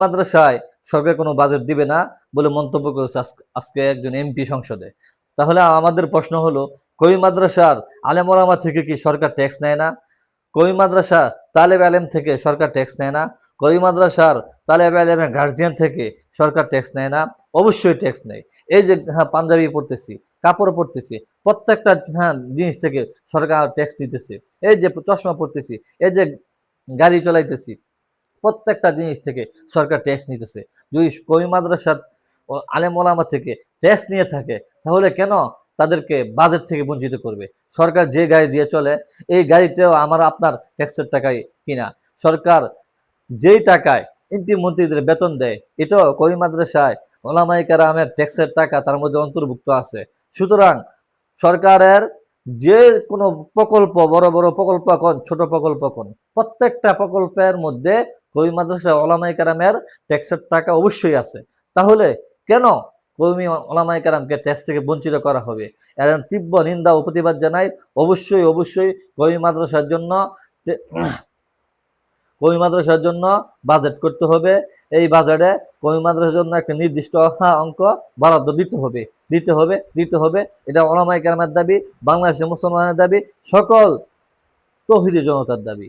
মাদ্রাসায় সরকার কোনো বাজেট দিবে না বলে মন্তব্য করেছে আজকে একজন এমপি সংসদে। তাহলে আমাদের প্রশ্ন হলো, কই মাদ্রাসার আলেম ওলামা থেকে কি সরকার ট্যাক্স নেয় না? কই মাদ্রাসা তালেব আলেম থেকে সরকার ট্যাক্স নেয় না? কই মাদ্রাসার তালেব আলেমের গার্জিয়ান থেকে সরকার ট্যাক্স নেয় না? অবশ্যই ট্যাক্স নেয়। এই যে পাঞ্জাবি পড়তেছি, কাপড় পরতেছি, প্রত্যেকটা জিনিস থেকে সরকার ট্যাক্স দিতেছে। এই যে চশমা পরতেছি, এই যে গাড়ি চালাইতেছি, প্রত্যেকটা জিনিস থেকে সরকার ট্যাক্স নিতেছে। যদি কওমি মাদ্রাসার আলেম ওলামা থেকে ট্যাক্স নিয়ে থাকে, তাহলে কেন তাদেরকে বাজেট থেকে বঞ্চিত করবে? সরকার যে গাড়ি দিয়ে চলে, এই গাড়িটাও আমার আপনার ট্যাক্সের টাকায় কিনা। সরকার যেই টাকায় এমপি মন্ত্রীদের বেতন দেয়, এটাও কওমি মাদ্রাসায় ওলামায়ে কেরামের ট্যাক্সের টাকা তার মধ্যে অন্তর্ভুক্ত আছে। সুতরাং সরকারের যে কোনো প্রকল্প, বড় বড় প্রকল্প কোন, ছোট প্রকল্প কোন, প্রত্যেকটা প্রকল্পের মধ্যে কওমি মাদ্রাসা ওলামায়ে কেরামের ট্যাক্সের টাকা অবশ্যই আছে। তাহলে কেন কওমি ওলামায়ে কেরামকে ট্যাক্স থেকে বঞ্চিত করা হবে? এর তীব্র নিন্দা ও প্রতিবাদ জানাই। অবশ্যই অবশ্যই কওমি মাদ্রাসার জন্য কওমি মাদ্রাসার জন্য বাজেট করতে হবে। এই বাজেটে কওমি মাদ্রাসার জন্য একটা নির্দিষ্ট অঙ্ক বরাদ্দ দিতে হবে। এটা ওলামায়ে কেরামের দাবি, বাংলাদেশের মুসলমানের দাবি, সকল তৌহিদি জনতার দাবি।